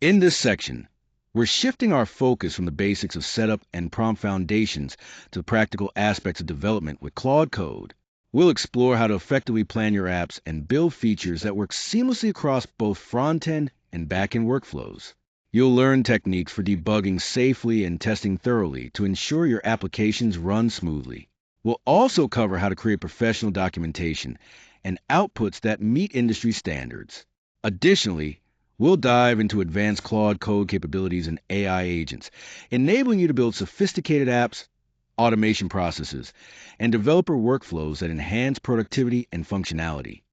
In this section, we're shifting our focus from the basics of setup and prompt foundations to the practical aspects of development with Claude Code. We'll explore how to effectively plan your apps and build features that work seamlessly across both front-end and back-end workflows. You'll learn techniques for debugging safely and testing thoroughly to ensure your applications run smoothly. We'll also cover how to create professional documentation and outputs that meet industry standards. Additionally, we'll dive into advanced Claude Code capabilities and AI agents, enabling you to build sophisticated apps, automation processes, and developer workflows that enhance productivity and functionality.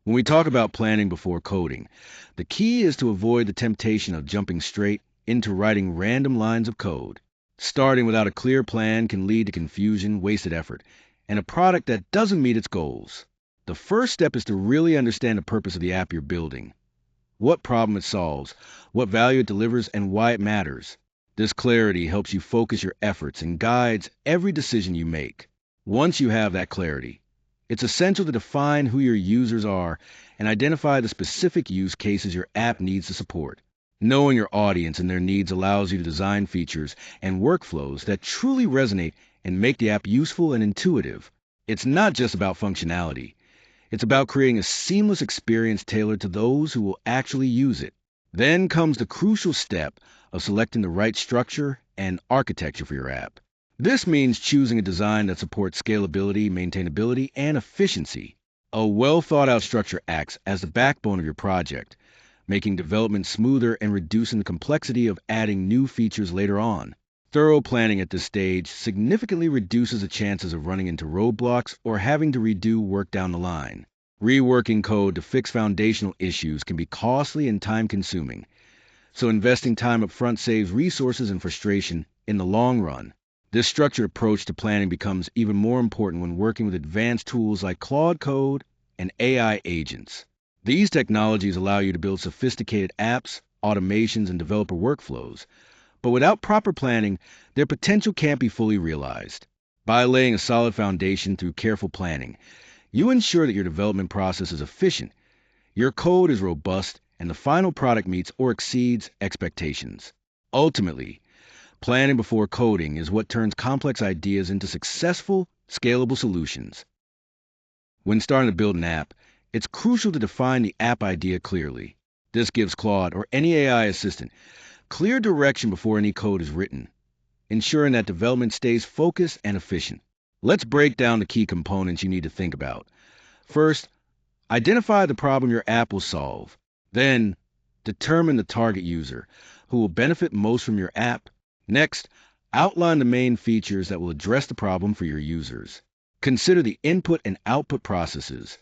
When we talk about planning before coding, the key is to avoid the temptation of jumping straight into writing random lines of code. Starting without a clear plan can lead to confusion, wasted effort, and a product that doesn't meet its goals. The first step is to really understand the purpose of the app you're building, what problem it solves, what value it delivers, and why it matters. This clarity helps you focus your efforts and guides every decision you make. Once you have that clarity, it's essential to define who your users are and identify the specific use cases your app needs to support. Knowing your audience and their needs allows you to design features and workflows that truly resonate and make the app useful and intuitive. It's not just about functionality. It's about creating a seamless experience tailored to those who will actually use it. Then comes the crucial step of selecting the right structure and architecture for your app. This means choosing a design that supports scalability, maintainability, and efficiency. A well-thought-out structure acts as the backbone of your project, making development smoother and reducing the complexity of adding new features later on. Thorough planning at this stage significantly reduces the chances of running into roadblocks or having to redo work down the line. Reworking code to fix foundational issues can be costly and time-consuming, so investing time up front saves resources and frustration in the long run. This structured approach to planning becomes even more important when working with advanced tools like Claude Code and AI agents. These technologies allow you to build sophisticated apps, automations, and developer workflows, but without proper planning, their potential can't be fully realized. By laying a solid foundation through careful planning, you ensure that your development process is efficient, your code is robust, and the final product meets or exceeds expectations. Ultimately, planning before coding is what turns complex ideas into successful, scalable solutions. When starting to build an app, it's crucial to define the app idea clearly. This gives Claude or any AI assistant clear direction before any code is written, ensuring that development stays focused and efficient. Let's break down the key components you need to think about. First, identify the problem your app will solve. Then, determine the target user who will benefit most from your app. Next, outline the main features that will address the problem for your users. Consider the input and output processes,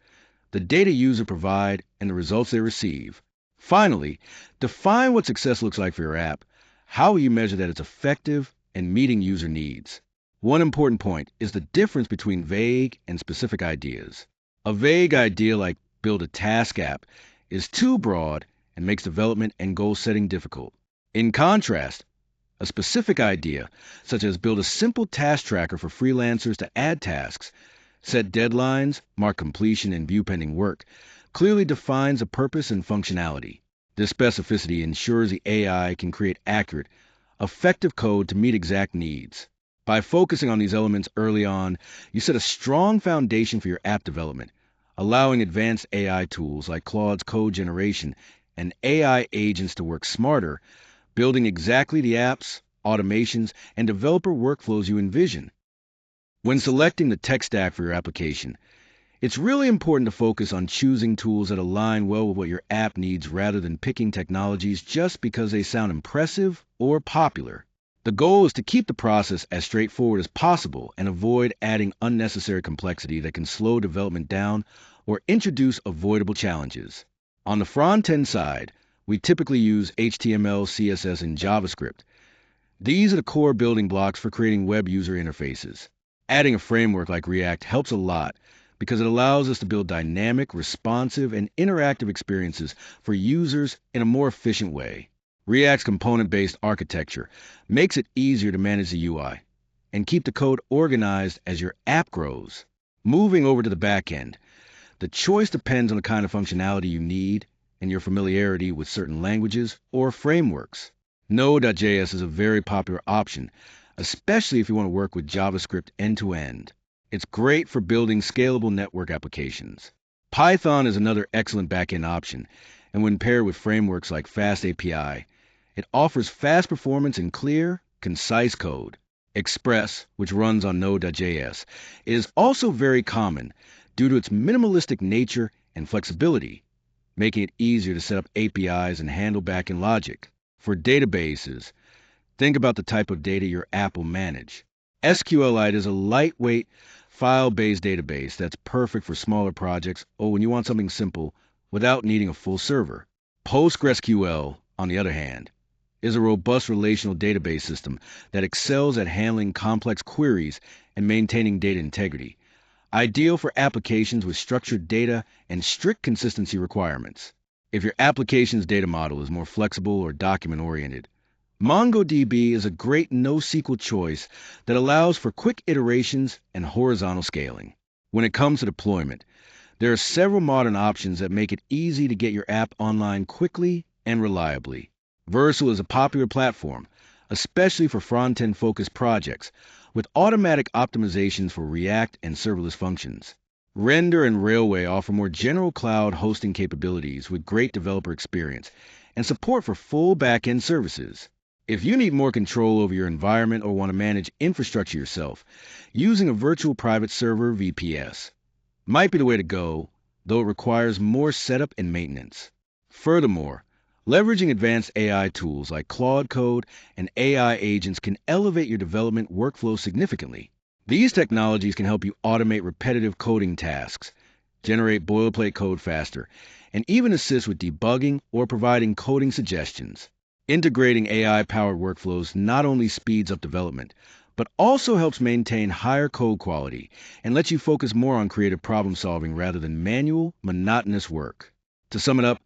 the data users provide, and the results they receive. Finally, define what success looks like for your app. How will you measure that it's effective and meeting user needs? One important point is the difference between vague and specific ideas. A vague idea like build a task app is too broad and makes development and goal setting difficult. In contrast, a specific idea, such as build a simple task tracker for freelancers to add tasks, set deadlines, mark completion, and view pending work, clearly defines a purpose and functionality. This specificity ensures the AI can create accurate, effective code to meet exact needs. By focusing on these elements early on, you set a strong foundation for your app development, allowing advanced AI tools like Claude's code generation and AI agents to work smarter, building exactly the apps, automations, and developer workflows you envision. When selecting the tech stack for your application, it's really important to focus on choosing tools that align well with what your app needs rather than picking technologies just because they sound impressive or popular. The goal is to keep the process as straightforward as possible and avoid adding unnecessary complexity that can slow development down or introduce avoidable challenges. On the front-end side, we typically use HTML, CSS, and JavaScript. These are the core building blocks for creating web user interfaces. Adding a framework like React helps a lot because it allows us to build dynamic, responsive, and interactive experiences for users in a more efficient way. React's component-based architecture makes it easier to manage the UI and keep the code organized as your app grows. Moving over to the back end, the choice depends on the kind of functionality you need and your familiarity with certain languages or frameworks. Node.js is a very popular option, especially if you want to work with JavaScript end-to-end. It's great for building scalable network applications. Python is another excellent backend option, and when paired with frameworks like FastAPI, it offers fast performance and clear, concise code. Express, which runs on Node.js, is also very common due to its minimalistic nature and flexibility, making it easier to set up APIs and handle backend logic. For databases, think about the type of data your app will manage. SQLite is a lightweight, file-based database that's perfect for smaller projects or when you want something simple without needing a full server. PostgreSQL, on the other hand, is a robust relational database system that excels at handling complex queries and maintaining data integrity, ideal for applications with structured data and strict consistency requirements. If your application's data model is more flexible or document-oriented, MongoDB is a great NoSQL choice that allows for quick iterations and horizontal scaling. When it comes to deployment, there are several modern options that make it easy to get your app online quickly and reliably. Vercel is a popular platform, especially for front-end focused projects, with automatic optimizations for React and serverless functions. Render and Railway offer more general cloud hosting capabilities with great developer experience and support for full back-end services. If you need more control over your environment or want to manage infrastructure yourself, using a virtual private server VPS might be the way to go, though it requires more setup and maintenance. Furthermore, leveraging advanced AI tools like Claude Code and AI agents can elevate your development workflow significantly. These technologies can help you automate repetitive coding tasks, generate boilerplate code faster, and even assist with debugging or providing coding suggestions. Integrating AI-powered workflows not only speeds up development, but also helps maintain higher code quality and lets you focus more on creative problem solving rather than manual, monotonous work. To sum it up,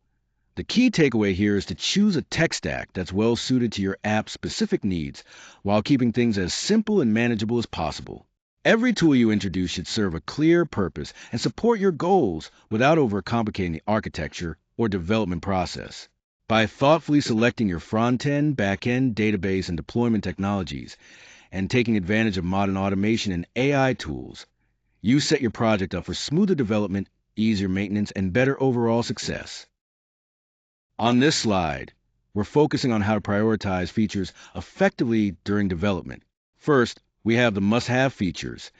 the key takeaway here is to choose a tech stack that's well suited to your app's specific needs while keeping things as simple and manageable as possible. Every tool you introduce should serve a clear purpose and support your goals without overcomplicating the architecture or development process. By thoughtfully selecting your front-end, back-end, database, and deployment technologies, and taking advantage of modern automation and AI tools, you set your project up for smoother development, easier maintenance, and better overall success. On this slide, we're focusing on how to prioritize features effectively during development. First, we have the must-have features.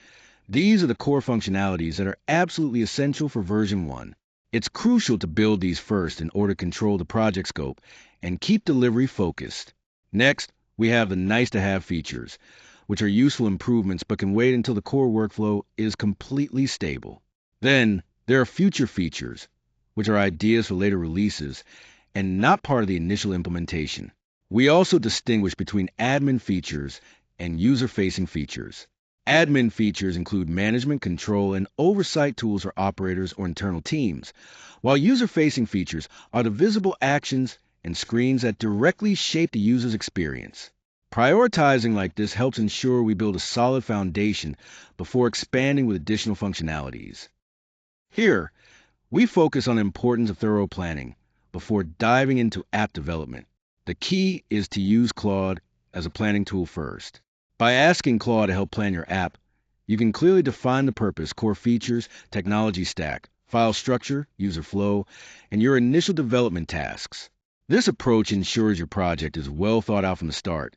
These are the core functionalities that are absolutely essential for version 1. It's crucial to build these first in order to control the project scope and keep delivery focused. Next, we have the nice-to-have features, which are useful improvements but can wait until the core workflow is completely stable. Then, there are future features, which are ideas for later releases and not part of the initial implementation. We also distinguish between admin features and user-facing features. Admin features include management, control, and oversight tools for operators or internal teams, while user-facing features are the visible actions and screens that directly shape the user's experience. Prioritizing like this helps ensure we build a solid foundation before expanding with additional functionalities. Here, we focus on the importance of thorough planning before diving into app development. The key is to use Claude as a planning tool first. By asking Claude to help plan your app, you can clearly define the purpose, core features, technology stack, file structure, user flow, and your initial development tasks. This approach ensures your project is well thought out from the start,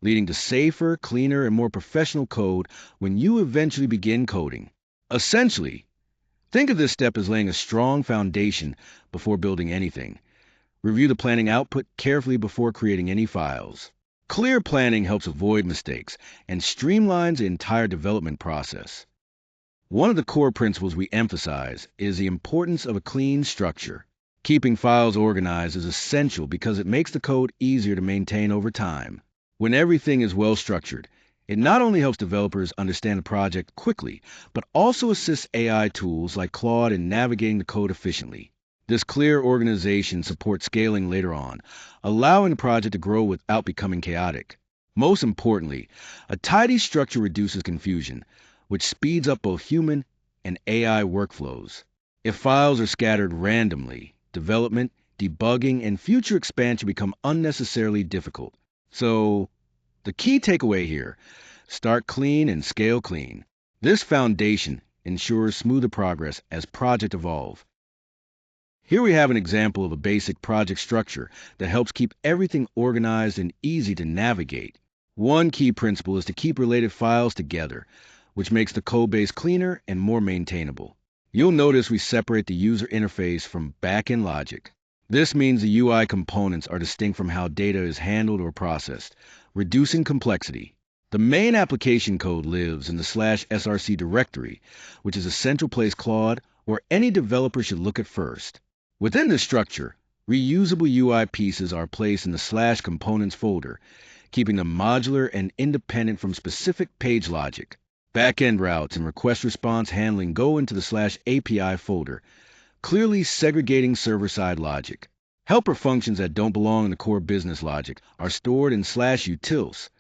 leading to safer, cleaner, and more professional code when you eventually begin coding. Essentially, think of this step as laying a strong foundation before building anything. Review the planning output carefully before creating any files. Clear planning helps avoid mistakes and streamlines the entire development process. One of the core principles we emphasize is the importance of a clean structure. Keeping files organized is essential because it makes the code easier to maintain over time. When everything is well structured, it not only helps developers understand the project quickly, but also assists AI tools like Claude in navigating the code efficiently. This clear organization supports scaling later on, allowing the project to grow without becoming chaotic. Most importantly, a tidy structure reduces confusion, which speeds up both human and AI workflows. If files are scattered randomly, development debugging, and future expansion become unnecessarily difficult. So, the key takeaway here: start clean and scale clean. This foundation ensures smoother progress as projects evolve. Here we have an example of a basic project structure that helps keep everything organized and easy to navigate. One key principle is to keep related files together, which makes the code base cleaner and more maintainable. You'll notice we separate the user interface from back-end logic. This means the UI components are distinct from how data is handled or processed, reducing complexity. The main application code lives in the /src directory, which is a central place Claude where any developer should look at first. Within this structure, reusable UI pieces are placed in the /components folder, keeping them modular and independent from specific page logic. Backend routes and request response handling go into the /API folder, clearly segregating server-side logic. Helper functions that don't belong in the core business logic are stored in /utils,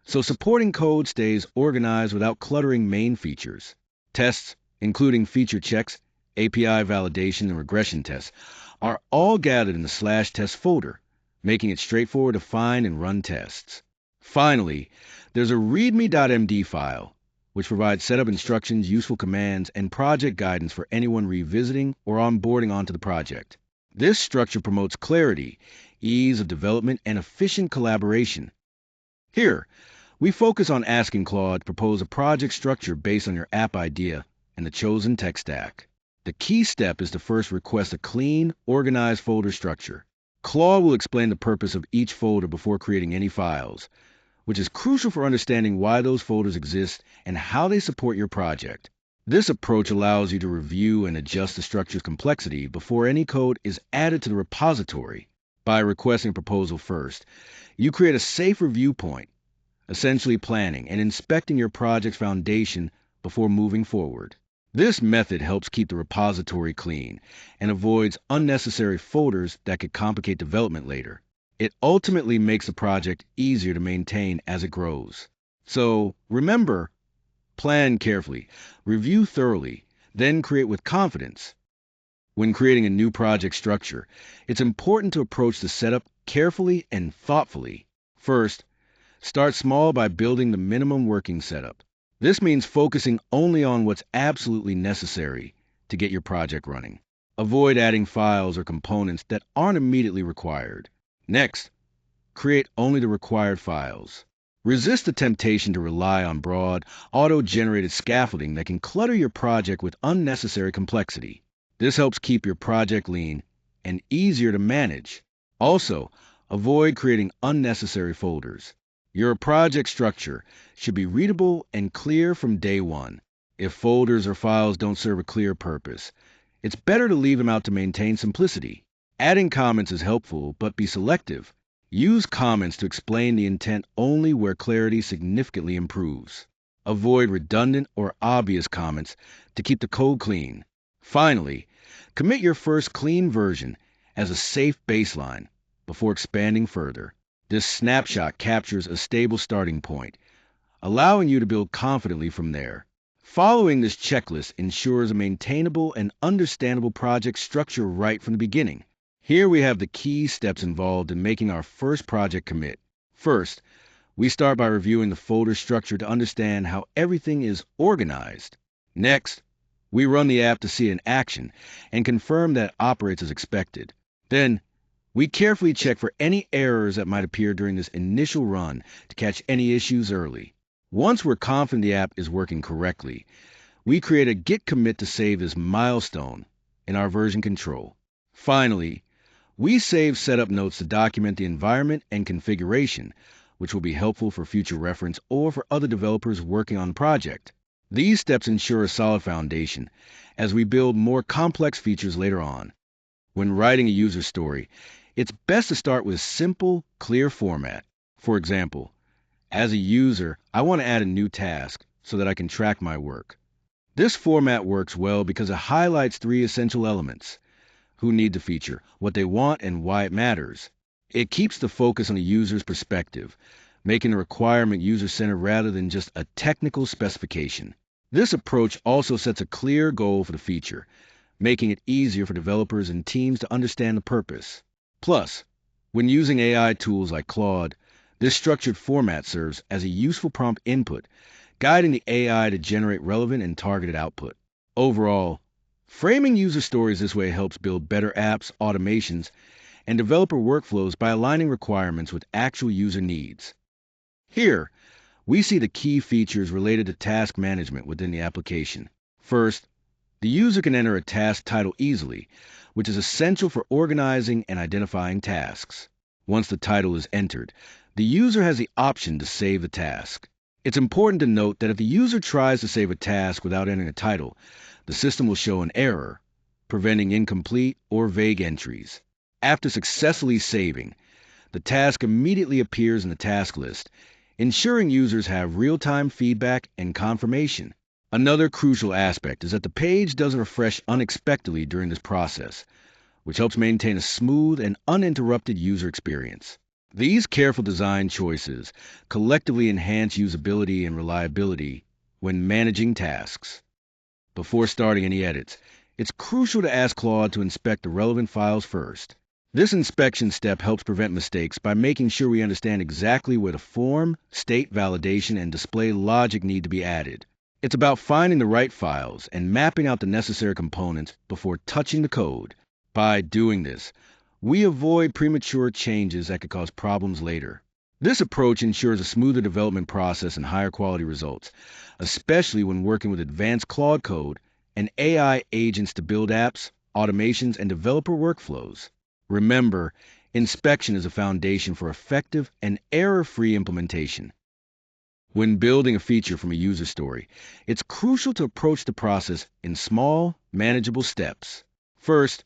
so supporting code stays organized without cluttering main features. Tests, including feature checks, API validation, and regression tests, are all gathered in the /test folder, making it straightforward to find and run tests. Finally, there's a readme.md file, which provides setup instructions, useful commands, and project guidance for anyone revisiting or onboarding onto the project. This structure promotes clarity, ease of development, and efficient collaboration. Here, we focus on asking Claude to propose a project structure based on your app idea and the chosen tech stack. The key step is to first request a clean, organized folder structure. Claude will explain the purpose of each folder before creating any files, which is crucial for understanding why those folders exist and how they support your project. This approach allows you to review and adjust the structure's complexity before any code is added to the repository. By requesting a proposal first, you create a safe review point, essentially planning and inspecting your project's foundation before moving forward. This method helps keep the repository clean and avoids unnecessary folders that could complicate development later. It ultimately makes the project easier to maintain as it grows. So remember, plan carefully, review thoroughly, then create with confidence. When creating a new project structure, it's important to approach the setup carefully and thoughtfully. First, start small by building the minimum working setup. This means focusing only on what's absolutely necessary to get your project running. Avoid adding files or components that aren't immediately required. Next, create only the required files. Resist the temptation to rely on broad, auto-generated scaffolding that can clutter your project with unnecessary complexity. This helps keep your project lean and easier to manage. Also, avoid creating unnecessary folders. Your project structure should be readable and clear from day one. If folders or files don't serve a clear purpose, it's better to leave them out to maintain simplicity. Adding comments is helpful, but be selective. Use comments to explain the intent only where clarity significantly improves. Avoid redundant or obvious comments to keep the code clean. Finally, commit your first clean version as a safe baseline before expanding further. This snapshot captures a stable starting point, allowing you to build confidently from there. Following this checklist ensures a maintainable and understandable project structure right from the beginning. Here we have the key steps involved in making our first project commit. First, we start by reviewing the folder structure to understand how everything is organized. Next, we run the app to see it in action and confirm that it operates as expected. Then, we carefully check for any errors that might appear during this initial run to catch any issues early. Once we're confident the app is working correctly, we create a git commit to save this milestone in our version control. Finally, we save setup notes to document the environment and configuration, which will be helpful for future reference or for other developers working on the project. These steps ensure a solid foundation as we build more complex features later on. When writing a user story, it's best to start with simple, clear format. For example, as a user, I want to add a new task so that I can track my work. This format works well because it highlights 3 essential elements: who need the feature, what they want, and why it matters. It keeps the focus on the user's perspective, making the requirement user-centered rather than just a technical specification. This approach also sets a clear goal for the feature, making it easier for developers and teams to understand the purpose. Plus, when using AI tools like Claude, this structured format serves as a useful prompt input, guiding the AI to generate relevant and targeted output. Overall, framing user stories this way helps build better apps, automations, and developer workflows by aligning requirements with actual user needs. Here, we see the key features related to task management within the application. First, the user can enter a task title easily, which is essential for organizing and identifying tasks. Once the title is entered, the user has the option to save the task. It's important to note that if the user tries to save a task without entering a title, the system will show an error, preventing incomplete or vague entries. After successfully saving, the task immediately appears in the task list, ensuring users have real-time feedback and confirmation. Another crucial aspect is that the page doesn't refresh unexpectedly during this process, which helps maintain a smooth and uninterrupted user experience. These careful design choices collectively enhance usability and reliability when managing tasks. Before starting any edits, it's crucial to ask Claude to inspect the relevant files first. This inspection step helps prevent mistakes by making sure we understand exactly where the form, state validation, and display logic need to be added. It's about finding the right files and mapping out the necessary components before touching the code. By doing this, we avoid premature changes that could cause problems later. This approach ensures a smoother development process and higher quality results, especially when working with advanced Claude Code and AI agents to build apps, automations, and developer workflows. Remember, inspection is a foundation for effective and error-free implementation. When building a feature from a user story, it's crucial to approach the process in small, manageable steps. First,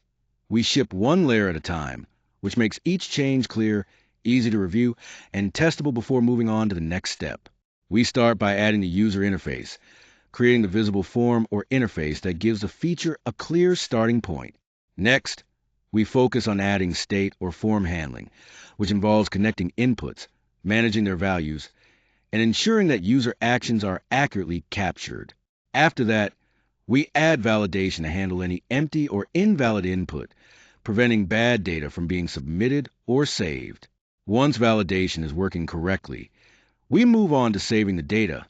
we ship one layer at a time, which makes each change clear, easy to review, and testable before moving on to the next step. We start by adding the user interface, creating the visible form or interface that gives the feature a clear starting point. Next, we focus on adding state or form handling, which involves connecting inputs, managing their values, and ensuring that user actions are accurately captured. After that, we add validation to handle any empty or invalid input, preventing bad data from being submitted or saved. Once validation is working correctly, we move on to saving the data,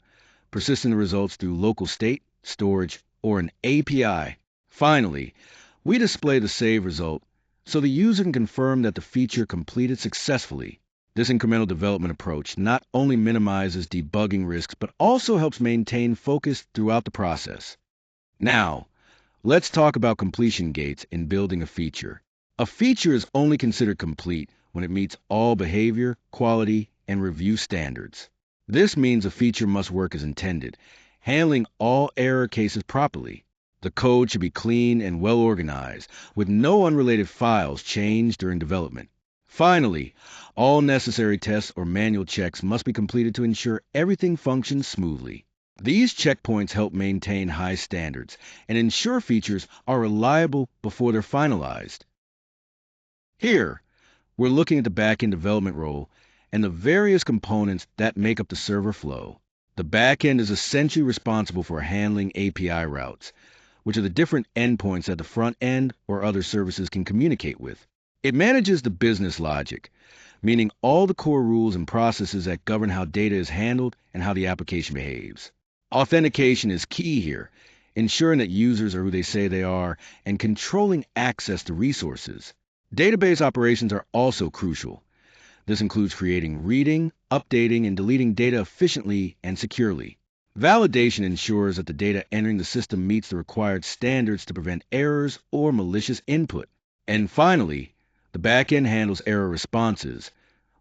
persisting the results through local state, storage, or an API. Finally, we display the save result so the user can confirm that the feature completed successfully. This incremental development approach not only minimizes debugging risks, but also helps maintain focus throughout the process. Now, let's talk about completion gates in building a feature. A feature is only considered complete when it meets all behavior, quality, and review standards. This means a feature must work as intended, handling all error cases properly. The code should be clean and well organized, with no unrelated files changed during development. Finally, all necessary tests or manual checks must be completed to ensure everything functions smoothly. These checkpoints help maintain high standards and ensure features are reliable before they're finalized. Here, we're looking at the backend development role and the various components that make up the server flow. The backend is essentially responsible for handling API routes, which are the different endpoints that the front end or other services can communicate with. It manages the business logic, meaning all the core rules and processes that govern how data is handled and how the application behaves. Authentication is key here, ensuring that users are who they say they are and controlling access to resources. Database operations are also crucial. This includes creating, reading, updating, and deleting data efficiently and securely. Validation ensures that the data entering the system meets the required standards to prevent errors or malicious input. And finally, the backend handles error responses,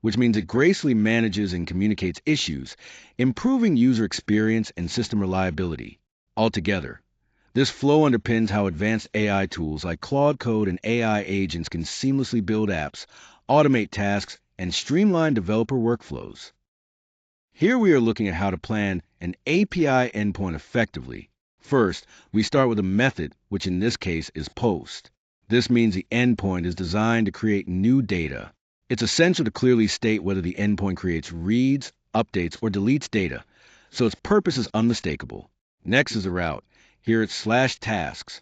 which means it gracefully manages and communicates issues, improving user experience and system reliability. Altogether, this flow underpins how advanced AI tools like Claude Code and AI agents can seamlessly build apps, automate tasks, and streamline developer workflows. Here we are looking at how to plan an API endpoint effectively. First, we start with a method, which in this case is post. This means the endpoint is designed to create new data. It's essential to clearly state whether the endpoint creates reads, updates, or deletes data, so its purpose is unmistakable. Next is the route. Here it's /tasks.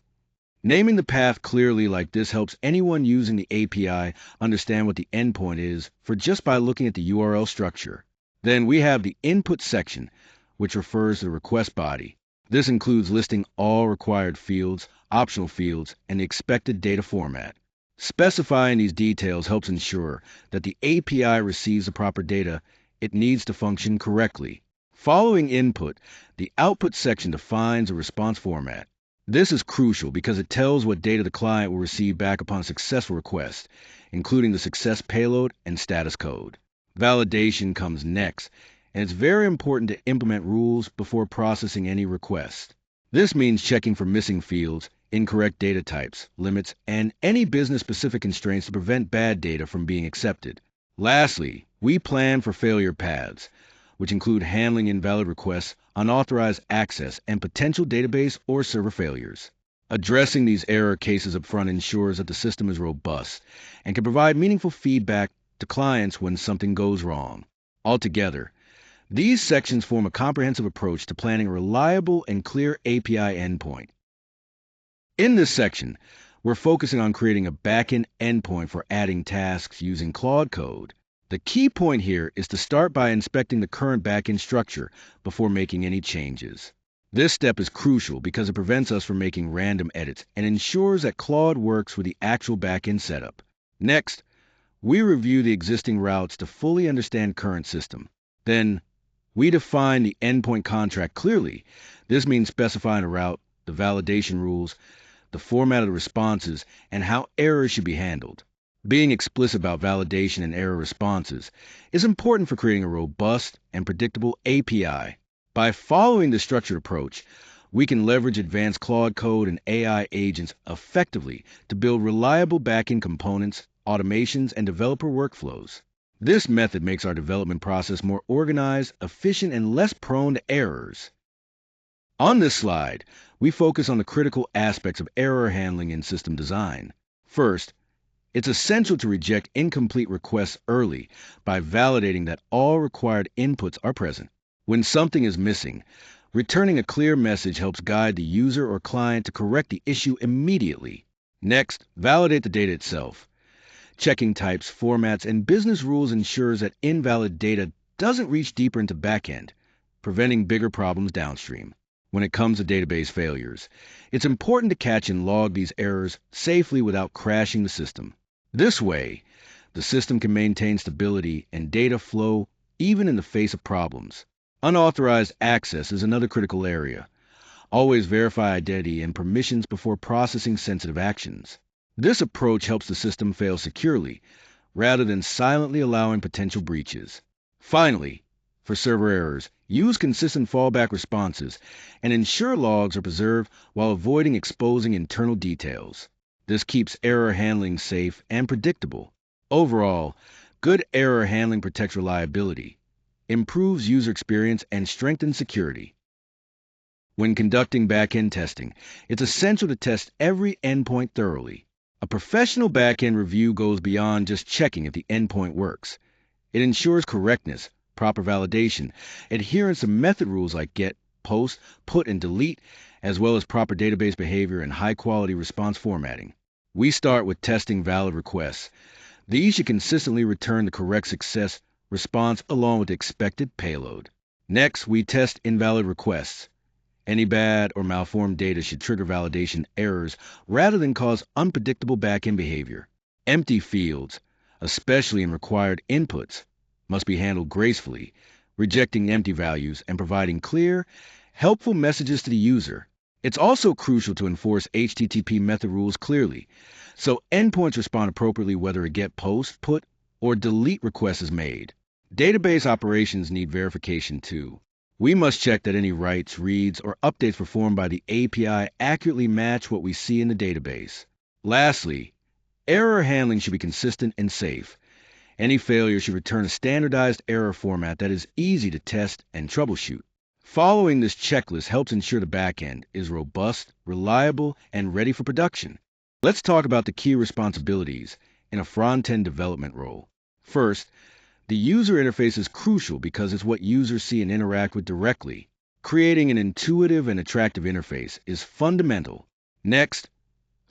Naming the path clearly like this helps anyone using the API understand what the endpoint is for just by looking at the URL structure. Then we have the input section, which refers to the request body. This includes listing all required fields, optional fields, and the expected data format. Specifying these details helps ensure that the API receives the proper data it needs to function correctly. Following input, the output section defines a response format. This is crucial because it tells what data the client will receive back upon a successful request, including the success payload and status code. Validation comes next, and it's very important to implement rules before processing any request. This means checking for missing fields, incorrect data types, limits, and any business-specific constraints to prevent bad data from being accepted. Lastly, we plan for failure paths, which include handling invalid requests, unauthorized access, and potential database or server failures. Addressing these error cases upfront ensures that the system is robust and can provide meaningful feedback to clients when something goes wrong. Altogether, these sections form a comprehensive approach to planning a reliable and clear API endpoint. In this section, we're focusing on creating a backend endpoint for adding tasks using Claude Code. The key point here is to start by inspecting the current backend structure before making any changes. This step is crucial because it prevents us from making random edits and ensures that Claude works with the actual backend setup. Next, we review the existing routes to fully understand current system. Then, we define the endpoint contract clearly. This means specifying a route, the validation rules, the format of the responses, and how errors should be handled. Being explicit about validation and error responses is important for creating a robust and predictable API. By following this structured approach, we can leverage advanced Claude Code and AI agents effectively to build reliable backend components, automations, and developer workflows. This method makes our development process more organized, efficient, and less prone to errors. On this slide, we focus on the critical aspects of error handling in system design. First, it's essential to reject incomplete requests early by validating that all required inputs are present. When something is missing, returning a clear message helps guide the user or client to correct the issue immediately. Next, validate the data itself. Checking types, formats, and business rules ensures that invalid data doesn't reach deeper into backend, preventing bigger problems downstream. When it comes to database failures, it's important to catch and log these errors safely without crashing the system. This way, the system can maintain stability and data flow even in the face of problems. Unauthorized access is another critical area. Always verify identity and permissions before processing sensitive actions. This approach helps the system fail securely, rather than silently allowing potential breaches. Finally, for server errors, use consistent fallback responses and ensure logs are preserved while avoiding exposing internal details. This keeps error handling safe and predictable. Overall, good error handling protects reliability, improves user experience, and strengthens security. When conducting backend testing, it's essential to test every endpoint thoroughly. A professional backend review goes beyond just checking if the endpoint works. It ensures correctness, proper validation, adherence to method rules like get, post, put, and delete, as well as proper database behavior and high-quality response formatting. We start with testing valid requests. These should consistently return the correct success response along with the expected payload. Next, we test invalid requests. Any bad or malformed data should trigger validation errors rather than cause unpredictable backend behavior. Empty fields, especially in required inputs, must be handled gracefully, rejecting empty values and providing clear, helpful messages to the user. It's also crucial to enforce HTTP method rules clearly, so endpoints respond appropriately whether a get, post, put, or delete request is made. Database operations need verification too. We must check that any writes, reads, or updates performed by the API accurately match what we see in the database. Lastly, error handling should be consistent and safe. Any failure should return a standardized error format that is easy to test and troubleshoot. Following this checklist helps ensure the backend is robust, reliable, and ready for production. Let's talk about the key responsibilities in a front-end development role. First, the user interface is crucial because it's what users see and interact with directly. Creating an intuitive and attractive interface is fundamental. Next,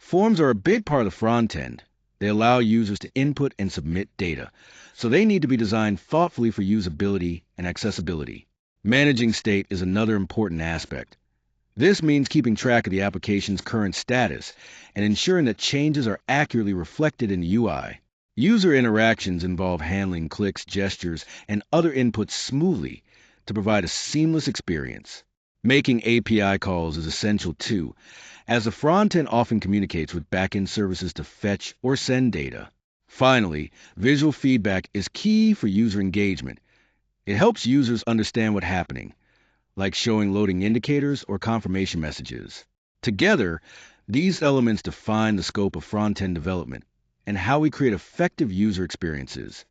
Forms are a big part of the front end. They allow users to input and submit data, so they need to be designed thoughtfully for usability and accessibility. Managing state is another important aspect. This means keeping track of the application's current status and ensuring that changes are accurately reflected in the UI. User interactions involve handling clicks, gestures, and other inputs smoothly to provide a seamless experience. Making API calls is essential too, as the front end often communicates with backend services to fetch or send data. Finally, visual feedback is key for user engagement. It helps users understand what's happening, like showing loading indicators or confirmation messages. Together, these elements define the scope of front-end development and how we create effective user experiences.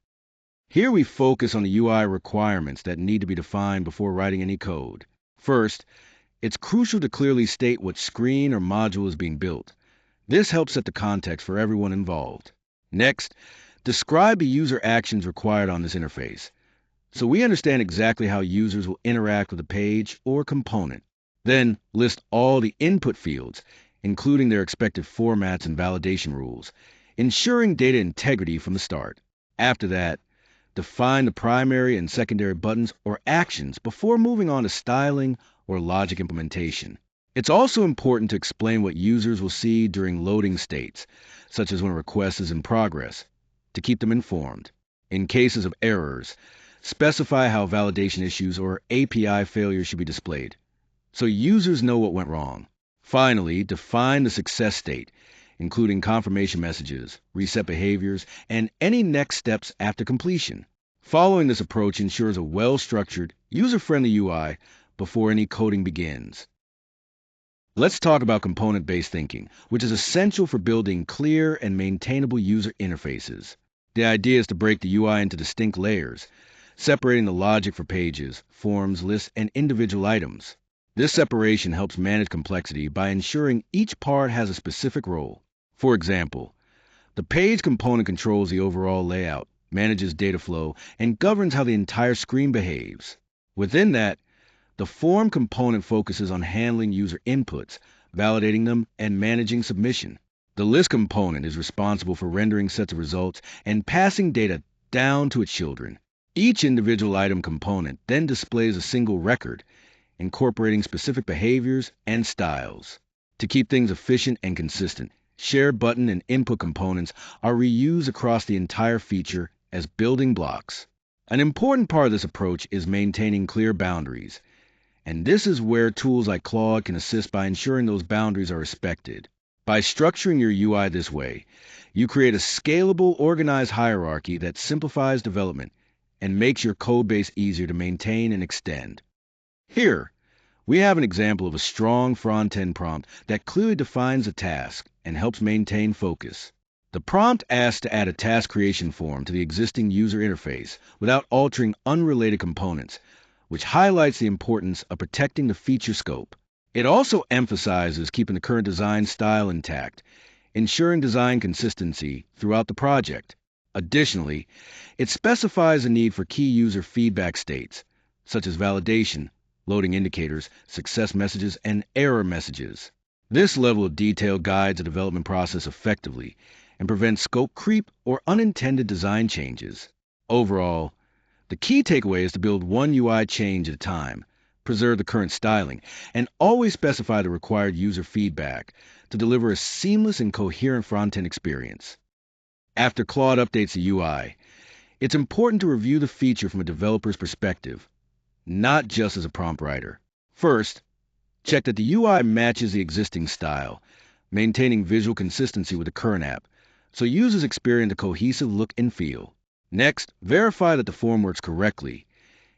Here we focus on the UI requirements that need to be defined before writing any code. First, it's crucial to clearly state what screen or module is being built. This helps set the context for everyone involved. Next, describe the user actions required on this interface, so we understand exactly how users will interact with a page or component. Then list all the input fields, including their expected formats and validation rules, ensuring data integrity from the start. After that, define the primary and secondary buttons or actions before moving on to styling or logic implementation. It's also important to explain what users will see during loading states, such as when a request is in progress, to keep them informed. In cases of errors, specify how validation issues or API failures should be displayed, so users know what went wrong. Finally, define the success state, including confirmation messages, reset behaviors, and any next steps after completion. Following this approach ensures a well-structured, user-friendly UI before any coding begins. Let's talk about component-based thinking, which is essential for building clear and maintainable user interfaces. The idea is to break the UI into distinct layers, separating the logic for pages, forms, lists, and individual items. This separation helps manage complexity by ensuring each part has a specific role. For example, the page component controls the overall layout, manages data flow, and governs how the entire screen behaves. Within that, the form component focuses on handling user inputs, validating them, and managing submission. The list component is responsible for rendering sets of results and passing data down to its children. Each individual item component then displays a single record, incorporating specific behaviors and styles. To keep things efficient and consistent, share button and input components are reused across the entire feature as building blocks. An important part of this approach is maintaining clear boundaries, and this is where tools like Claude can assist by ensuring those boundaries are respected. By structuring your UI this way, you create a scalable, organized hierarchy that simplifies development and makes your code base easier to maintain and extend. Here, we have an example of a strong front-end prompt that clearly defines a task and helps maintain focus. The prompt asks to add a task creation form to the existing user interface without altering unrelated components, which highlights the importance of protecting the feature scope. It also emphasizes keeping the current design style intact, ensuring design consistency throughout the project. Additionally, it specifies a need for key user feedback states, such as validation, loading indicators, success messages, and error messages. This level of detail guides the development process effectively and prevents scope creep or unintended design changes. Overall, the key takeaway is to build one UI change at a time, preserve the current styling, and always specify the required user feedback to deliver a seamless and coherent front-end experience. After Claude updates the UI, it's important to review the feature from a developer's perspective, not just as a prompt writer. First, check that the UI matches the existing style, maintaining visual consistency with the current app, so users experience a cohesive look and feel. Next, verify that the form works correctly.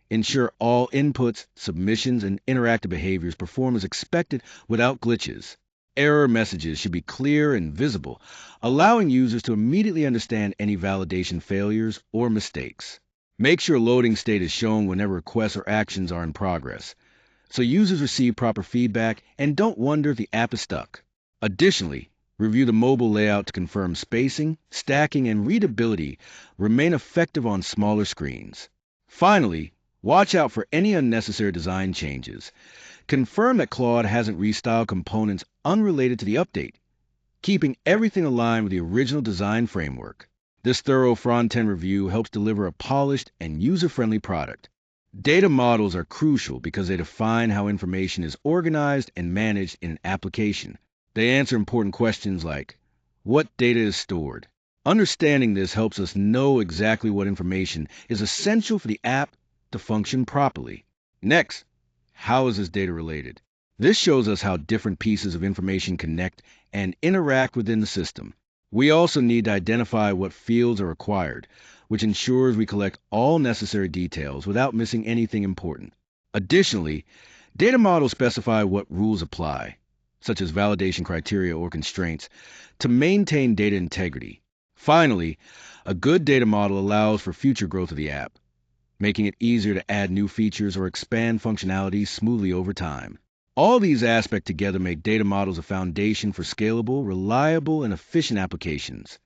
Ensure all inputs, submissions, and interactive behaviors perform as expected without glitches. Error messages should be clear and visible, allowing users to immediately understand any validation failures or mistakes. Make sure loading state is shown whenever requests or actions are in progress, so users receive proper feedback and don't wonder if the app is stuck. Additionally, review the mobile layout to confirm spacing, stacking, and readability remain effective on smaller screens. Finally, watch out for any unnecessary design changes. Confirm that Claude hasn't restyled components unrelated to the update. keeping everything aligned with the original design framework. This thorough front-end review helps deliver a polished and user-friendly product. Data models are crucial because they define how information is organized and managed in an application. They answer important questions like, what data is stored? Understanding this helps us know exactly what information is essential for the app to function properly. Next, how is this data related? This shows us how different pieces of information connect and interact within the system. We also need to identify what fields are required, which ensures we collect all necessary details without missing anything important. Additionally, data models specify what rules apply, such as validation criteria or constraints, to maintain data integrity. Finally, a good data model allows for future growth of the app, making it easier to add new features or expand functionality smoothly over time. All these aspects together make data models a foundation for scalable, reliable, and efficient applications.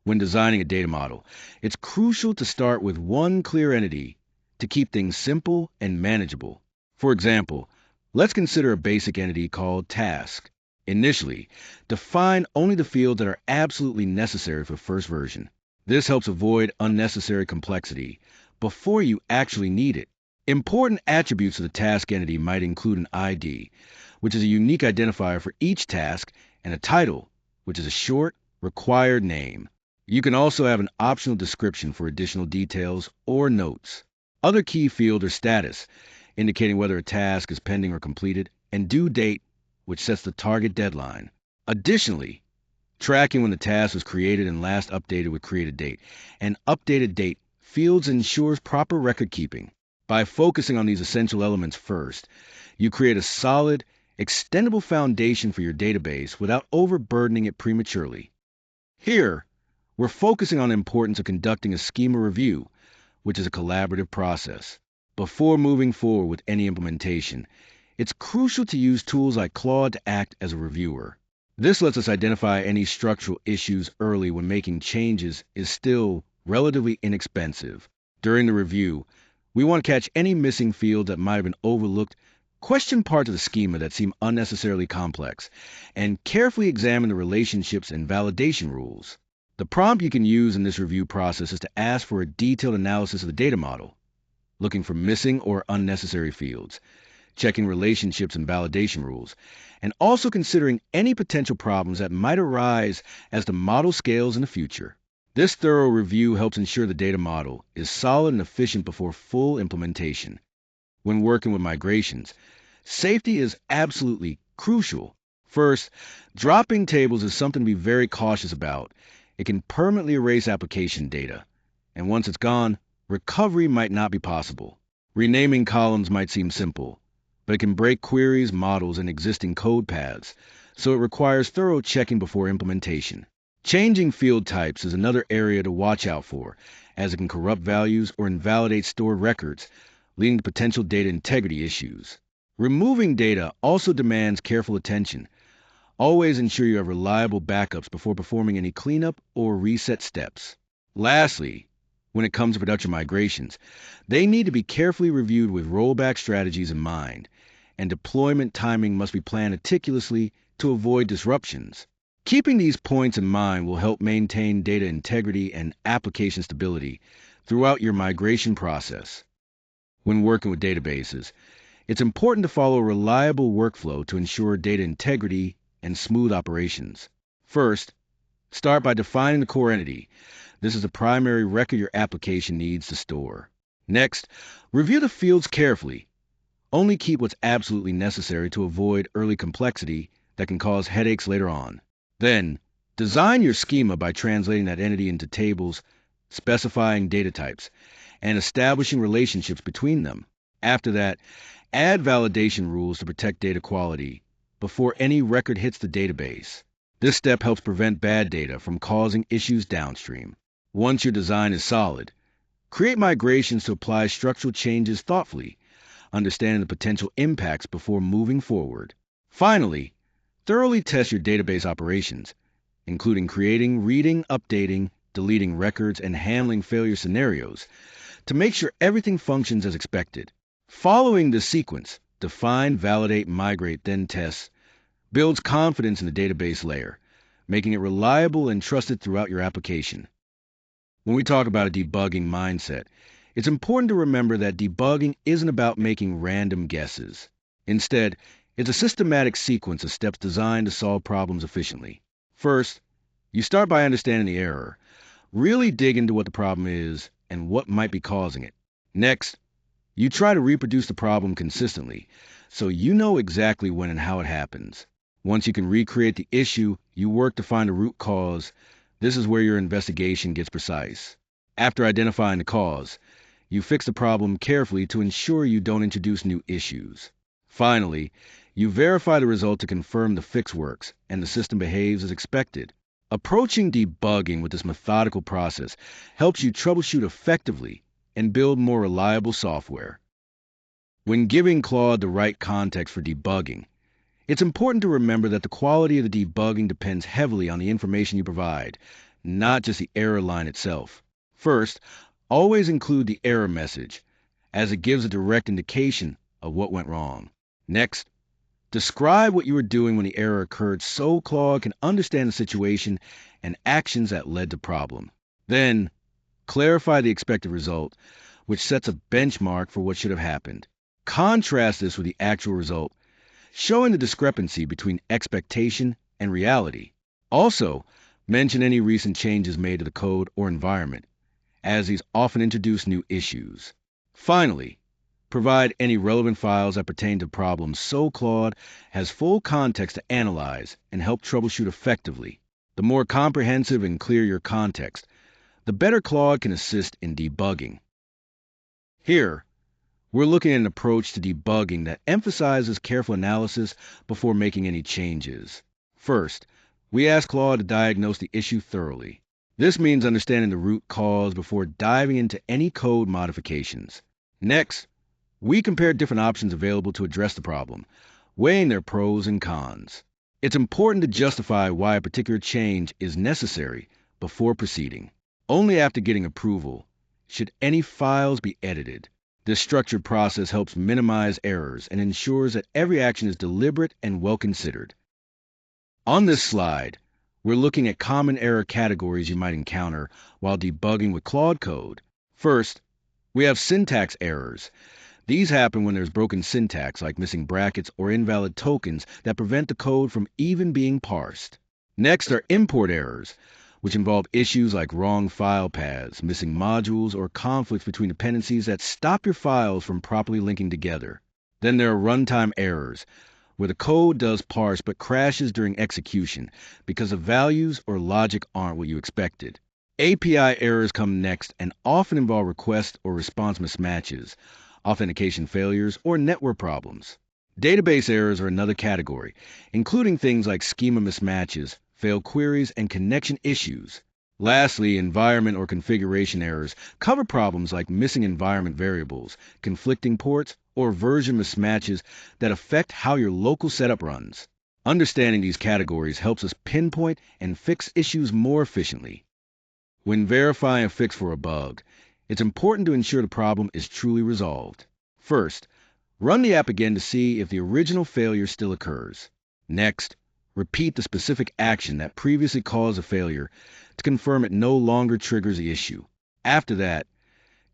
When designing a data model, it's crucial to start with one clear entity to keep things simple and manageable. For example, let's consider a basic entity called task. Initially, define only the fields that are absolutely necessary for first version. This helps avoid unnecessary complexity before you actually need it. Important attributes of the task entity might include an ID, which is a unique identifier for each task, and a title, which is a short, required name. You can also have an optional description for additional details or notes. Other key fields are status, indicating whether a task is pending or completed, and due date, which sets the target deadline. Additionally, tracking when the task was created and last updated with created date and updated date fields ensures proper record keeping. By focusing on these essential elements first, you create a solid, extendable foundation for your database without overburdening it prematurely. Here, we're focusing on the importance of conducting a schema review, which is a collaborative process. Before moving forward with any implementation, it's crucial to use tools like Claude to act as a reviewer. This lets us identify any structural issues early when making changes is still relatively inexpensive. During the review, we want to catch any missing field that might have been overlooked, question parts of the schema that seem unnecessarily complex, and carefully examine the relationships and validation rules. The prompt you can use in this review process is to ask for a detailed analysis of the data model, looking for missing or unnecessary fields, checking relationships and validation rules, and also considering any potential problems that might arise as the model scales in the future. This thorough review helps ensure the data model is solid and efficient before full implementation. When working with migrations, safety is absolutely crucial. First, dropping tables is something to be very cautious about. It can permanently erase application data, and once it's gone, recovery might not be possible. Renaming columns might seem simple, but it can break queries, models, and existing code paths, so it requires thorough checking before implementation. Changing field types is another area to watch out for, as it can corrupt values or invalidate stored records, leading to potential data integrity issues. Removing data also demands careful attention. Always ensure you have reliable backups before performing any cleanup or reset steps. Lastly, when it comes to production migrations, they need to be carefully reviewed with rollback strategies in mind, and deployment timing must be planned meticulously to avoid disruptions. Keeping these points in mind will help maintain data integrity and application stability throughout your migration process. When working with databases, it's important to follow a reliable workflow to ensure data integrity and smooth operations. First, start by defining the core entity. This is the primary record your application needs to store. Next, review the fields carefully. Only keep what's absolutely necessary to avoid early complexity that can cause headaches later on. Then, design your schema by translating that entity into tables, specifying data types, and establishing relationships between them. After that, add validation rules to protect data quality before any record hits the database. This step helps prevent bad data from causing issues downstream. Once your design is solid, create migrations to apply structural changes thoughtfully, understanding the potential impacts before moving forward. Finally, thoroughly test your database operations, including creating, reading, updating, deleting records, and handling failure scenarios, to make sure everything functions as expected. Following this sequence, define, validate, migrate, then test, builds confidence in the database layer, making it reliable and trusted throughout your application. When we talk about a debugging mindset, it's important to remember that debugging isn't about making random guesses. Instead, it's a systematic sequence of steps designed to solve problems efficiently. First, you start by understanding the error. Really dig into what the problem is and what might be causing it. Next, you try to reproduce the problem consistently, so you know exactly when and how it happens. Once you can recreate the issue, you work to find a root cause. This is where your investigation gets precise. After identifying the cause, you fix the problem carefully to ensure you don't introduce new issues. Finally, you verify the result to confirm the fix works and the system behaves as expected. Approaching debugging with this methodical process helps you troubleshoot effectively and build more reliable software. When giving Claude the right context for debugging, it's important to remember that the quality of the debugging depends heavily on the information you provide, not just the error line itself. First, always include the error message, as it gives a direct indication of what went wrong. Next, describe what you were doing when the error occurred so Claude can understand the situation and actions that led to the problem. Then, clarify the expected result, which sets a benchmark for what should have happened. Contrast this with the actual result, showing the discrepancy between expectation and reality. Also, mention any recent changes made to the code or environment, as these often introduce new issues. Finally, provide any relevant files that pertain to problems so Claude has full context to analyze and help troubleshoot effectively. The more comprehensive and clear your context, the better Claude can assist in debugging. Here, we're looking at an approach to debugging that emphasizes careful analysis before making any changes. First, we ask Claude to diagnose the issue thoroughly. This means understanding the root cause before diving into any code modifications. Next, we compare different options available to address the problem, weighing their pros and cons. It's important to justify why a particular change is necessary before proceeding. Only after getting approval should any files be edited. This structured process helps minimize errors and ensures that every action is deliberate and well considered. On this slide, we're looking at common error categories you might encounter while debugging with Claude Code. First, we have syntax errors. These happen when there's broken syntax, like missing brackets or invalid tokens that prevent the code from even being parsed. Next are import errors, which involve issues like wrong file paths, missing modules, or conflicts between dependencies that stop your files from properly linking together. Then there are runtime errors, where the code does parse but crashes during execution because the values or logic aren't what you expected. API errors come next and often involve request or response mismatches, authentication failures, or network problems. Database errors are another category, including things like schema mismatches, failed queries, and connection issues. Lastly, environment or configuration errors cover problems like missing environment variables, conflicting ports, or version mismatches that affect how your local setup runs. Understanding these categories helps us pinpoint and fix issues more efficiently. When verifying a fix for a bug, it's important to ensure the problem is truly resolved. First, run the app again to see if the original failure still occurs. Next, repeat the specific action that previously caused a failure to confirm it no longer triggers the issue. After that,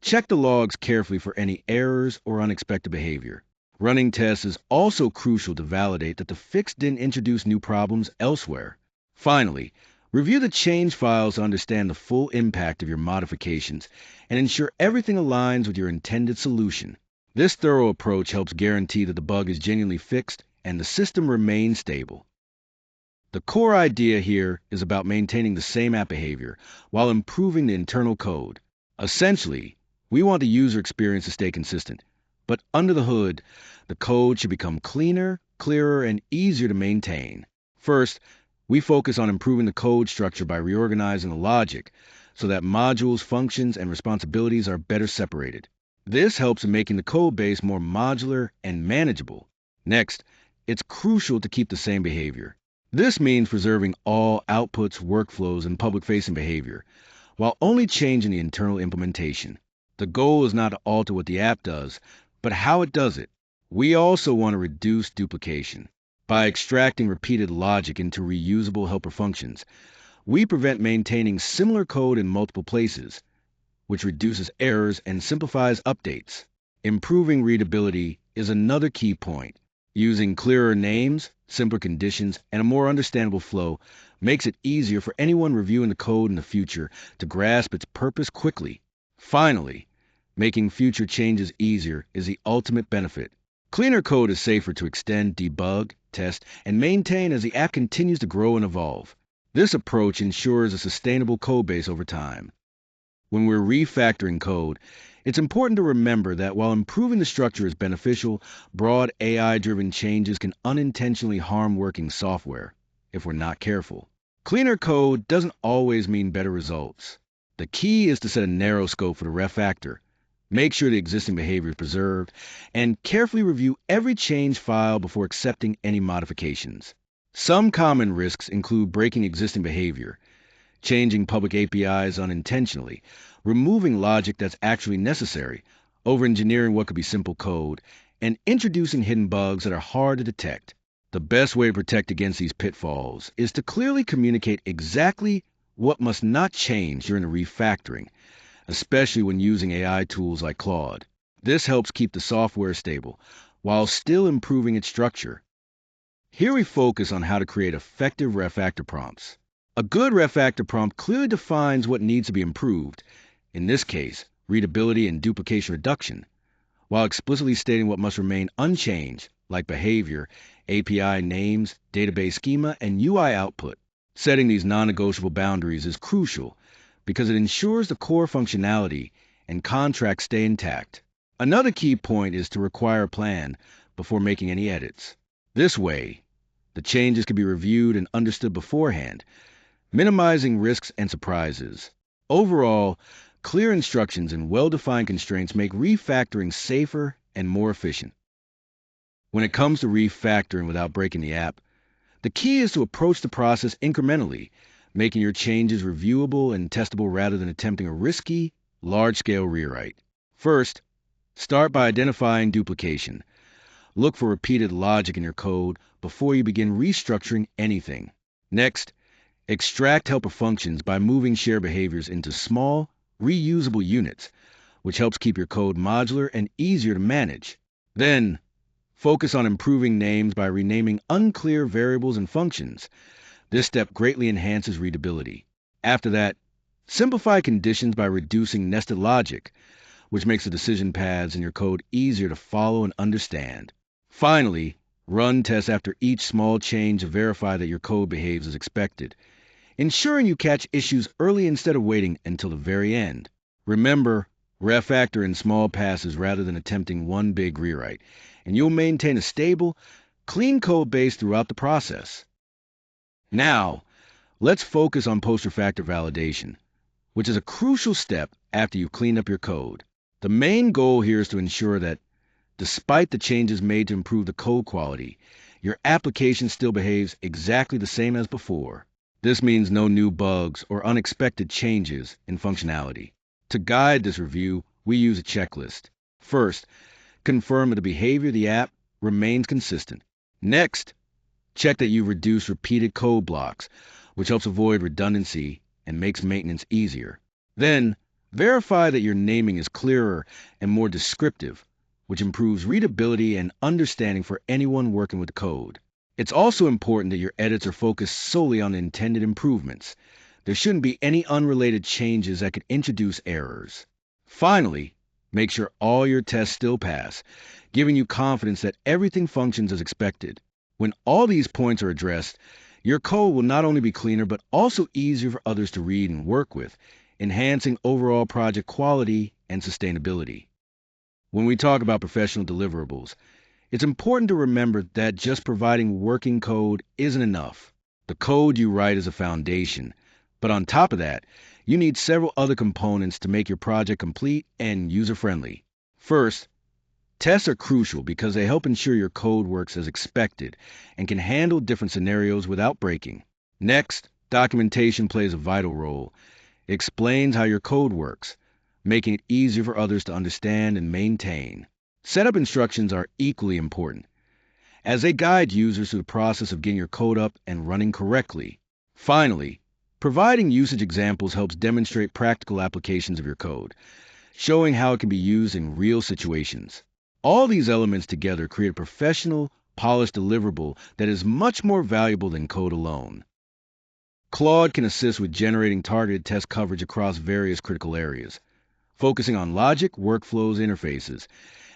check the logs carefully for any errors or unexpected behavior. Running tests is also crucial to validate that the fix didn't introduce new problems elsewhere. Finally, review the change files to understand the full impact of your modifications and ensure everything aligns with your intended solution. This thorough approach helps guarantee that the bug is genuinely fixed and the system remains stable. The core idea here is about maintaining the same app behavior while improving the internal code. Essentially, we want the user experience to stay consistent, but under the hood, the code should become cleaner, clearer, and easier to maintain. First, we focus on improving the code structure by reorganizing the logic so that modules, functions, and responsibilities are better separated. This helps in making the code base more modular and manageable. Next, it's crucial to keep the same behavior. This means preserving all outputs, workflows, and public-facing behavior, while only changing the internal implementation. The goal is not to alter what the app does, but how it does it. We also want to reduce duplication. By extracting repeated logic into reusable helper functions, we prevent maintaining similar code in multiple places, which reduces errors and simplifies updates. Improving readability is another key point. Using clearer names, simpler conditions, and a more understandable flow makes it easier for anyone reviewing the code in the future to grasp its purpose quickly. Finally, making future changes easier is the ultimate benefit. Cleaner code is safer to extend, debug, test, and maintain as the app continues to grow and evolve. This approach ensures a sustainable code base over time. When we're refactoring code, it's important to remember that while improving the structure is beneficial, broad AI-driven changes can unintentionally harm working software if we're not careful. Cleaner code doesn't always mean better results. The key is to set a narrow scope for the refactor, make sure the existing behavior is preserved, and carefully review every change file before accepting any modifications. Some common risks include breaking existing behavior, changing public APIs unintentionally, removing logic that's actually necessary, over-engineering what could be simple code, and introducing hidden bugs that are hard to detect. The best way to protect against these pitfalls is to clearly communicate exactly what must not change during the refactoring, especially when using AI tools like Claude. This helps keep the software stable while still improving its structure. Here we focus on how to create effective refactor prompts. A good refactor prompt clearly defines what needs to be improved, in this case, readability and duplication reduction, while explicitly stating what must remain unchanged, like behavior, API names, database schema, and UI output. Setting these non-negotiable boundaries is crucial because it ensures the core functionality and contracts stay intact. Another key point is to require a plan before making any edits. This way, the changes can be reviewed and understood beforehand, minimizing risks and surprises. Overall, clear instructions and well-defined constraints make refactoring safer and more efficient. When it comes to refactoring without breaking the app, the key is to approach the process incrementally, making your changes reviewable and testable rather than attempting a risky, large-scale rewrite. First, start by identifying duplication. Look for repeated logic in your code before you begin restructuring anything. Next, extract helper functions by moving shared behaviors into small, reusable units, which helps keep your code modular and easier to manage. Then, focus on improving names by renaming unclear variables and functions. This step greatly enhances readability. After that, simplify conditions by reducing nested logic, which makes the decision paths in your code easier to follow and understand. Finally, run tests after each small change to verify that your code behaves as expected, ensuring you catch issues early instead of waiting until the very end. Remember, refactor in small passes rather than attempting one big rewrite, and you'll maintain a stable, clean code base throughout the process. Now, let's focus on post-refactor validation, which is a crucial step after you've cleaned up your code. The main goal here is to ensure that, despite the changes made to improve the code quality, your application still behaves exactly the same as before. This means no new bugs or unexpected changes in functionality. To guide this review, we use a checklist. First, confirm that the behavior of the app remains consistent. Next, check that you've reduced repeated code blocks, which helps avoid redundancy and makes maintenance easier. Then, verify that your naming is clearer and more descriptive, which improves readability and understanding for anyone working with the code. It's also important that your edits are focused solely on intended improvements. There shouldn't be any unrelated changes that could introduce errors. Finally, make sure all your tests still pass, giving you confidence that everything functions as expected. When all these points are addressed, your code will not only be cleaner but also easier for others to read and work with, enhancing overall project quality and sustainability. When we talk about professional deliverables, it's important to remember that just providing working code isn't enough. The code you write is a foundation, but on top of that, you need several other components to make your project complete and user-friendly. First, tests are crucial because they help ensure your code works as expected and can handle different scenarios without breaking. Next, documentation plays a vital role. It explains how your code works, making it easier for others to understand and maintain. Setup instructions are equally important. as they guide users through the process of getting your code up and running correctly. Finally, providing usage examples helps demonstrate practical applications of your code, showing how it can be used in real situations. All these elements together create a professional, polished deliverable that is much more valuable than code alone. Claude can assist with generating targeted test coverage across various critical areas, focusing on logic, workflows, interfaces,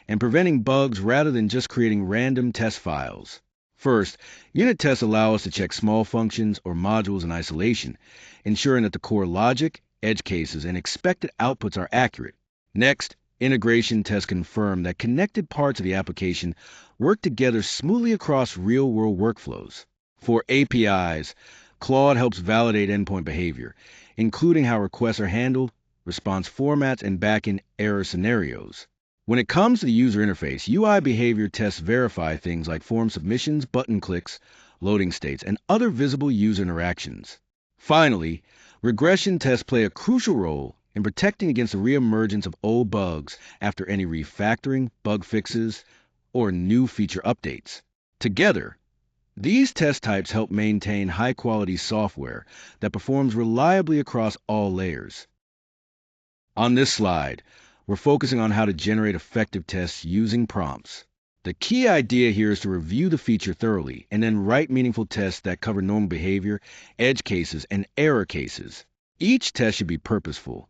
and preventing bugs rather than just creating random test files. First, unit tests allow us to check small functions or modules in isolation, ensuring that the core logic, edge cases, and expected outputs are accurate. Next, integration tests confirm that connected parts of the application work together smoothly across real-world workflows. For APIs, Claude helps validate endpoint behavior, including how requests are handled, response formats, and backend error scenarios. When it comes to the user interface, UI behavior tests verify things like form submissions, button clicks, loading states, and other visible user interactions. Finally, regression tests play a crucial role in protecting against the reemergence of old bugs after any refactoring, bug fixes, or new feature updates. Together, these test types help maintain high-quality software that performs reliably across all layers. On this slide, we're focusing on how to generate effective tests using prompts. The key idea here is to review the feature thoroughly and then write meaningful tests that cover normal behavior, edge cases, and error cases. Each test should be purposeful,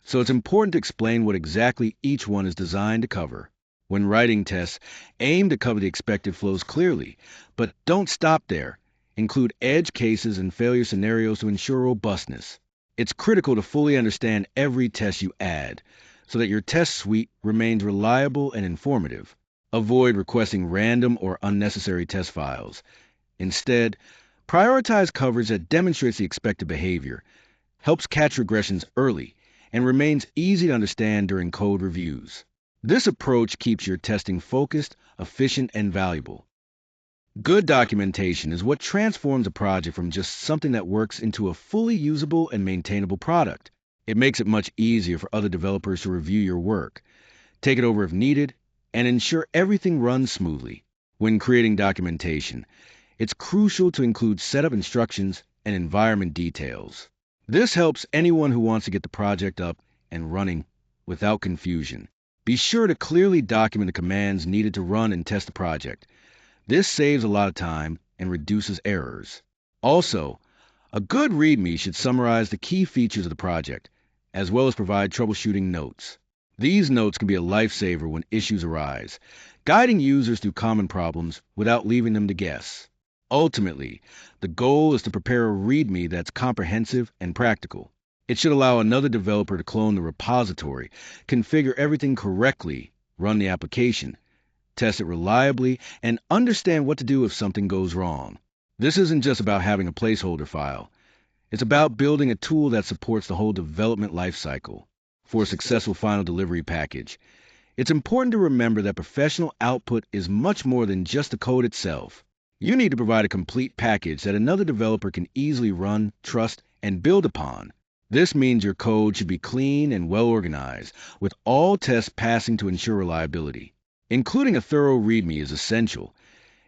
so it's important to explain what exactly each one is designed to cover. When writing tests, aim to cover the expected flows clearly, but don't stop there. Include edge cases and failure scenarios to ensure robustness. It's critical to fully understand every test you add, so that your test suite remains reliable and informative. Avoid requesting random or unnecessary test files. Instead, prioritize coverage that demonstrates the expected behavior, helps catch regressions early, and remains easy to understand during code reviews. This approach keeps your testing focused, efficient, and valuable. Good documentation is what transforms a project from just something that works into a fully usable and maintainable product. It makes it much easier for other developers to review your work, take it over if needed, and ensure everything runs smoothly. When creating documentation, it's crucial to include setup instructions and environment details. This helps anyone who wants to get the project up and running without confusion. Be sure to clearly document the commands needed to run and test the project. This saves a lot of time and reduces errors. Also, a good README should summarize the key features of the project, as well as provide troubleshooting notes. These notes can be a lifesaver when issues arise, guiding users through common problems without leaving them to guess. Ultimately, the goal is to prepare a README that's comprehensive and practical. It should allow another developer to clone the repository, configure everything correctly, run the application, test it reliably, and understand what to do if something goes wrong. This isn't just about having a placeholder file. It's about building a tool that supports the whole development lifecycle. For a successful final delivery package, it's important to remember that professional output is much more than just the code itself. You need to provide a complete package that another developer can easily run, trust, and build upon. This means your code should be clean and well organized, with all tests passing to ensure reliability. Including a thorough README is essential.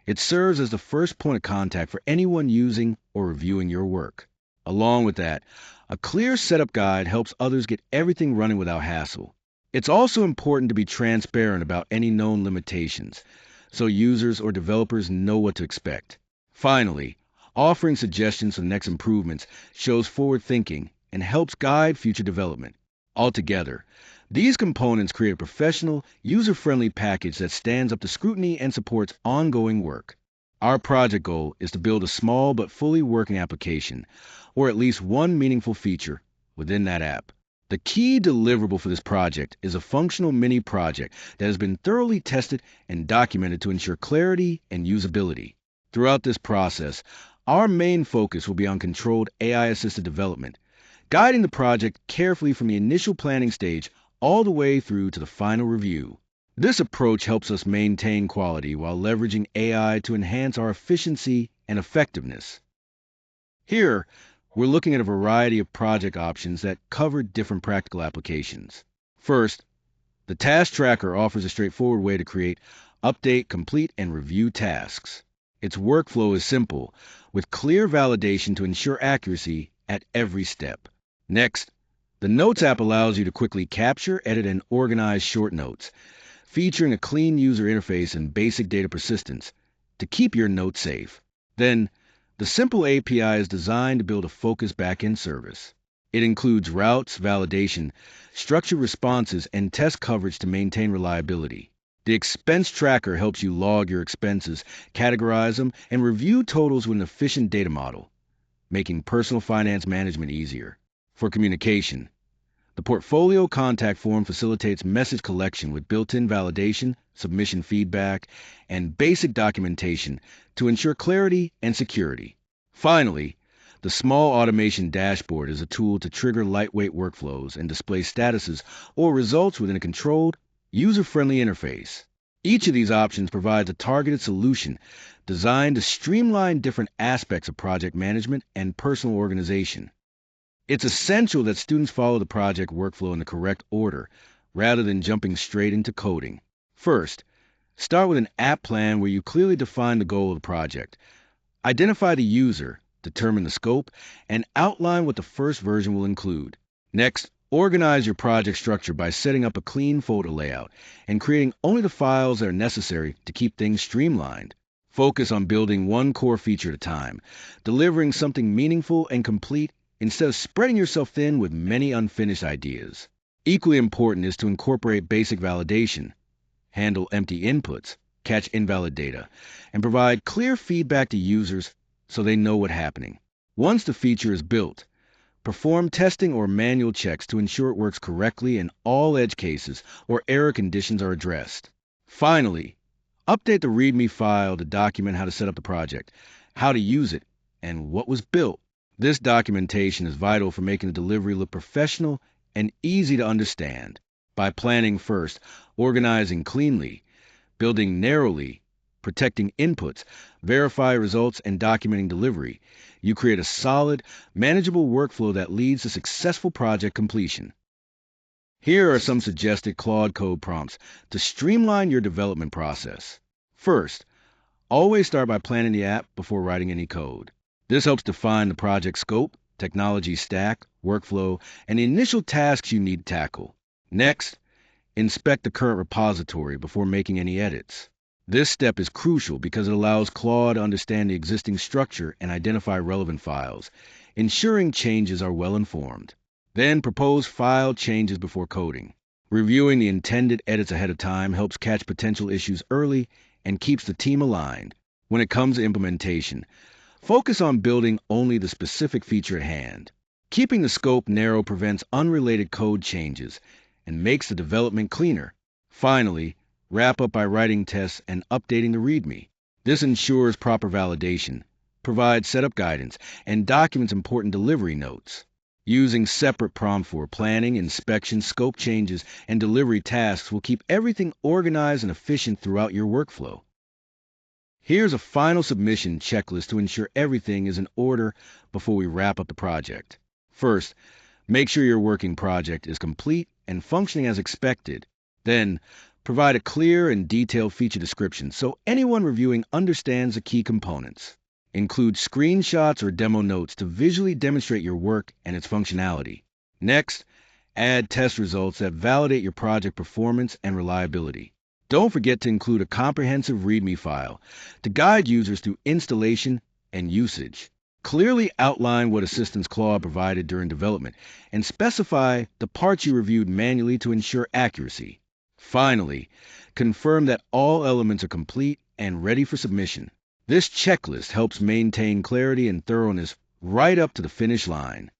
It serves as the first point of contact for anyone using or reviewing your work. Along with that, a clear setup guide helps others get everything running without hassle. It's also important to be transparent about any known limitations, so users or developers know what to expect. Finally, offering suggestions for the next improvements shows forward thinking and helps guide future development. Altogether, these components create a professional, user-friendly package that stands up to scrutiny and supports ongoing work. Our project goal is to build a small but fully working application, or at least one meaningful feature within that app. The key deliverable for this project is a functional mini project that has been thoroughly tested and documented to ensure clarity and usability. Throughout this process, our main focus will be on controlled AI-assisted development, guiding the project carefully from the initial planning stage all the way through to the final review. This approach helps us maintain quality while leveraging AI to enhance our efficiency and effectiveness. Here, we're looking at a variety of project options that cover different practical applications. First, the Task Tracker offers a straightforward way to create update, complete, and review tasks. Its workflow is simple, with clear validation to ensure accuracy at every step. Next, the Notes app allows you to quickly capture, edit, and organize short notes, featuring a clean user interface and basic data persistence to keep your notes safe. Then, the simple API is designed to build a focused backend service. It includes routes, validation, structured responses, and test coverage to maintain reliability. The expense tracker helps you log your expenses, categorize them, and review totals with an efficient data model, making personal finance management easier. For communication, the portfolio contact form facilitates message collection with built-in validation, submission feedback, and basic documentation to ensure clarity and security. Finally, the small automation dashboard is a tool to trigger lightweight workflows and display statuses or results within a controlled, user-friendly interface. Each of these options provides a targeted solution designed to streamline different aspects of project management and personal organization. It's essential that students follow the project workflow in the correct order, rather than jumping straight into coding. First, start with an app plan where you clearly define the goal of the project. Identify the user, determine the scope, and outline what the first version will include. Next, organize your project structure by setting up a clean folder layout and creating only the files that are necessary to keep things streamlined. Focus on building one core feature at a time, delivering something meaningful and complete instead of spreading yourself thin with many unfinished ideas. Equally important is to incorporate basic validation, handle empty inputs, catch invalid data, and provide clear feedback to users so they know what's happening. Once the feature is built, perform testing or manual checks to ensure it works correctly and all edge cases or error conditions are addressed. Finally, update the README file to document how to set up the project, how to use it, and what was built. This documentation is vital for making the delivery look professional and easy to understand. By planning first, organizing cleanly, building narrowly, protecting inputs, verify results, and documenting delivery, you create a solid, manageable workflow that leads to successful project completion. Here are some suggested Claude Code prompts to streamline your development process. First, always start by planning the app before writing any code. This helps define the project scope, technology stack, workflow, and the initial tasks you need to tackle. Next, inspect the current repository before making any edits. This step is crucial because it allows Claude to understand the existing structure and identify relevant files, ensuring changes are well informed. Then propose file changes before coding. Reviewing the intended edits ahead of time helps catch potential issues early and keeps the team aligned. When it comes to implementation, focus on building only the specific feature at hand. Keeping the scope narrow prevents unrelated code changes and makes the development cleaner. Finally, wrap up by writing tests and updating the README. This ensures proper validation, provides setup guidance, and documents important delivery notes. Using separate prompts for planning, inspection, scope changes, and delivery tasks will keep everything organized and efficient throughout your workflow. Here's a final submission checklist to ensure everything is in order before we wrap up the project. First, make sure your working project is complete and functioning as expected. Then, provide a clear and detailed feature description so anyone reviewing understands the key components. Include screenshots or demo notes to visually demonstrate your work and its functionality. Next, add test results that validate your project performance and reliability. Don't forget to include a comprehensive README file to guide users through installation and usage. Clearly outline what assistance Claude provided during development and specify the parts you reviewed manually to ensure accuracy. Finally, confirm that all elements are complete and ready for submission. This checklist helps maintain clarity and thoroughness right up to the finish line.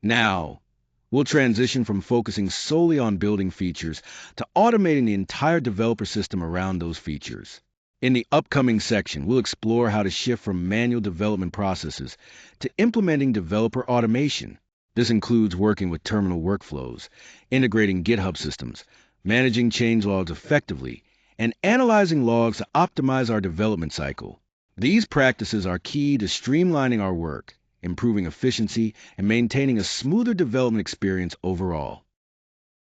Now, we'll transition from focusing solely on building features to automating the entire developer system around those features. In the upcoming section, we'll explore how to shift from manual development processes to implementing developer automation. This includes working with terminal workflows, integrating GitHub systems, managing change logs effectively, and analyzing logs to optimize our development cycle. These practices are key to streamlining our work, improving efficiency, and maintaining a smoother development experience overall.